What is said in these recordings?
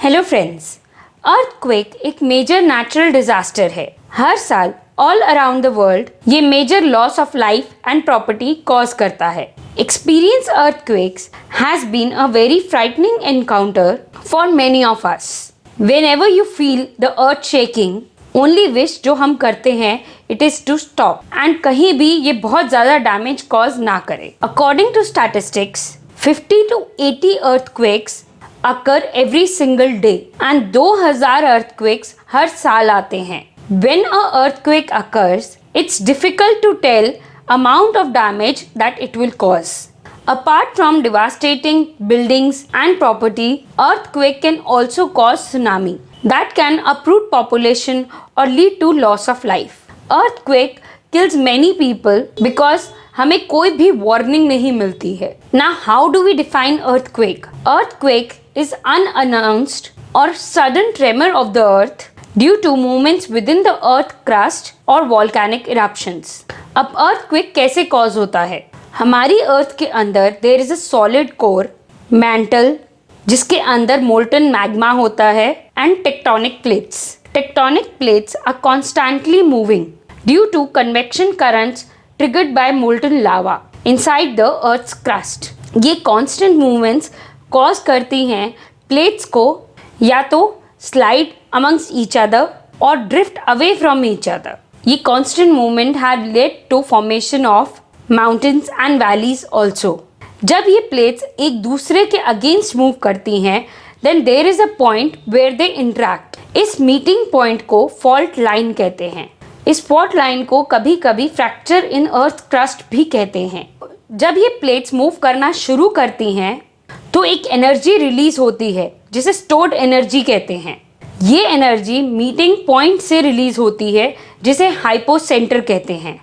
Hello friends, earthquake एक major natural disaster है। हर साल ऑल अराउंड द वर्ल्ड ये major loss of life and property cause करता है। Experience earthquakes has been a very frightening encounter for many of us. Whenever you feel the earth shaking, only wish जो हम करते हैं it is to stop and कहीं भी ये बहुत ज्यादा डैमेज कॉज ना करे। According to statistics 50 to 80 earthquakes occur every single day and 2000 earthquakes हर साल आते हैं। When a earthquake occurs, it's difficult to tell amount of damage that it will cause. Apart from devastating buildings and property, earthquake can also cause tsunami that can uproot population or lead to loss of life. Earthquake kills many people because हमें कोई भी warning नहीं मिलती है। Now, how do we define earthquake? Earthquake is unannounced or sudden tremor of the earth due to movements within the earth crust or volcanic eruptions. अब earthquake कैसे cause होता है? हमारी अर्थ के अंदर there is a solid core, mantle, जिसके अंदर molten magma होता है and tectonic plates. Tectonic plates are constantly moving due to convection currents triggered by molten lava inside the earth's crust. ये constant movements cause करती हैं plates को या तो slide amongst each other or drift away from each other. ये constant movement had led to formation of mountains and valleys also. जब ये plates एक दूसरे के against move करती हैं then there is a point where they interact. इस meeting point को fault line कहते हैं। इस फॉल्ट लाइन को कभी कभी फ्रैक्चर इन अर्थ क्रस्ट भी कहते हैं। जब ये प्लेट्स मूव करना शुरू करती हैं तो एक एनर्जी रिलीज होती है जिसे स्टोर्ड एनर्जी कहते हैं। ये एनर्जी मीटिंग पॉइंट से रिलीज होती है जिसे हाइपोसेंटर कहते हैं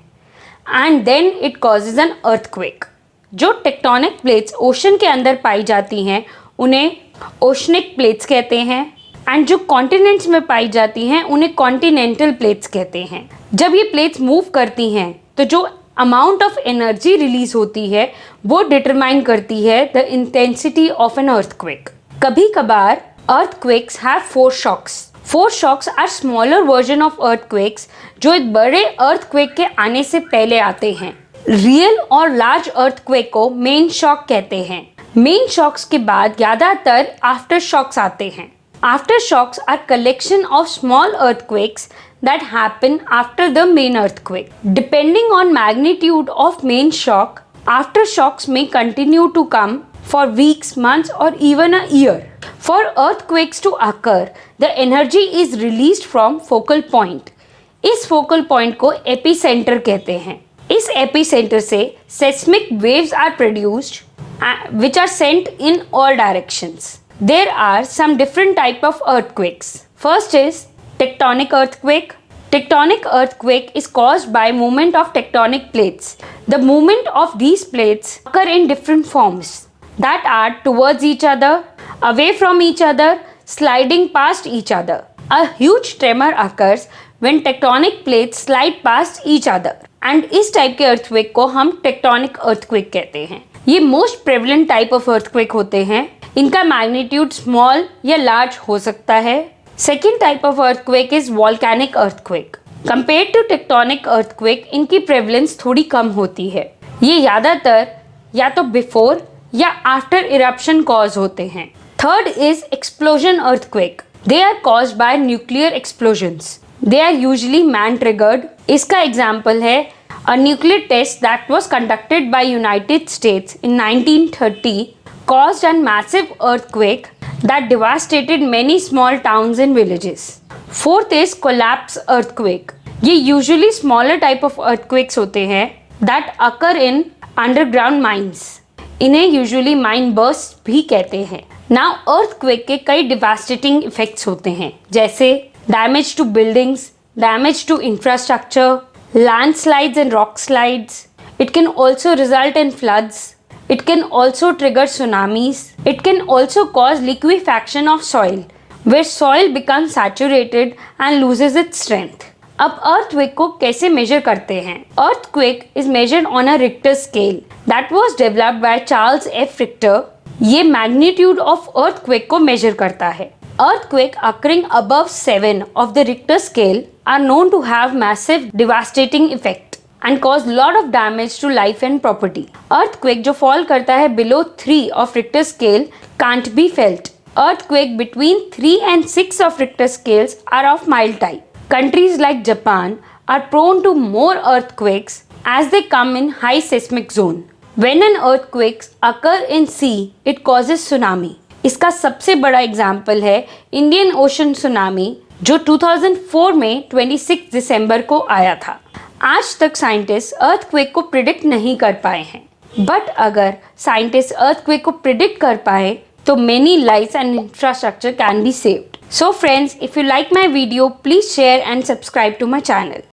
and then it causes an earthquake. जो टेक्टोनिक प्लेट्स ओशन के अंदर पाई जाती हैं उन्हें ओशनिक प्लेट्स कहते हैं एंड जो कॉन्टिनेंट्स में पाई जाती हैं उन्हें कॉन्टिनेंटल प्लेट्स कहते हैं। जब ये प्लेट्स मूव करती हैं तो जो अमाउंट ऑफ एनर्जी रिलीज होती है वो डिटरमाइन करती है the intensity of an earthquake. कभी कभार earthquakes have foreshocks. Foreshocks are smaller version of earthquakes जो एक बड़े अर्थक्वेक के आने से पहले आते हैं। रियल और लार्ज अर्थक्वेक को मेन शॉक कहते हैं। मेन शॉक्स के बाद ज्यादातर आफ्टर शॉक्स आते हैं। Aftershocks are collection of small earthquakes that happen after the main earthquake. Depending on magnitude of main shock, aftershocks may continue to come for weeks, months or even a year. For earthquakes to occur, the energy is released from focal point. इस focal point को epicenter कहते हैं। इस epicenter से seismic waves are produced which are sent in all directions. There are some different type of earthquakes. First is tectonic earthquake. Tectonic earthquake is caused by movement of tectonic plates. The movement of these plates occur in different forms that are towards each other, away from each other, sliding past each other. A huge tremor occurs when tectonic plates slide past each other. And इस type के earthquake को हम tectonic earthquake कहते हैं। ये most prevalent type of earthquake होते हैं। इनका मैग्नीट्यूड स्मॉल या लार्ज हो सकता है। Second type of earthquake is volcanic earthquake. Compare to tectonic earthquake इनकी प्रेवलेंस थोड़ी कम होती है। ये ज़्यादातर या तो बिफोर या आफ्टर इरप्शन कॉज होते हैं। Third is explosion earthquake. They are caused by nuclear explosions. They are usually man triggered. इसका एग्जाम्पल है a nuclear test that was conducted by United States in 1930 caused a massive earthquake that devastated many small towns and villages. Fourth is collapse earthquake. ये usually smaller type of earthquakes होते हैं that occur in underground mines. इन्हें usually mine bursts भी कहते हैं। Now earthquake के कई devastating effects होते हैं जैसे damage to buildings, damage to infrastructure, landslides and rock slides. It can also result in floods. It can also trigger tsunamis. It can also cause liquefaction of soil, where soil becomes saturated and loses its strength. अब earthquake को कैसे measure करते हैं? Earthquake is measured on a Richter scale that was developed by Charles F. Richter. ये magnitude of earthquake को measure करता है। Earthquake occurring above 7 of the Richter scale are known to have massive devastating effect and cause lot of damage to life and property. Earthquake जो fall करता है below 3 of Richter scale can't be felt. Earthquake between 3 and 6 of Richter scales are of mild type. Countries like Japan are prone to more earthquakes as they come in high seismic zone. When an earthquake occur in sea, it causes tsunami. इसका सबसे बड़ा example है Indian ocean tsunami जो 2004 में 26 दिसंबर को आया था. आज तक साइंटिस्ट अर्थक्वेक को प्रिडिक्ट नहीं कर पाए हैं, बट अगर साइंटिस्ट अर्थक्वेक को प्रिडिक्ट कर पाए तो many lives and infrastructure can be saved. So friends, if you like my video, please share and subscribe to my channel.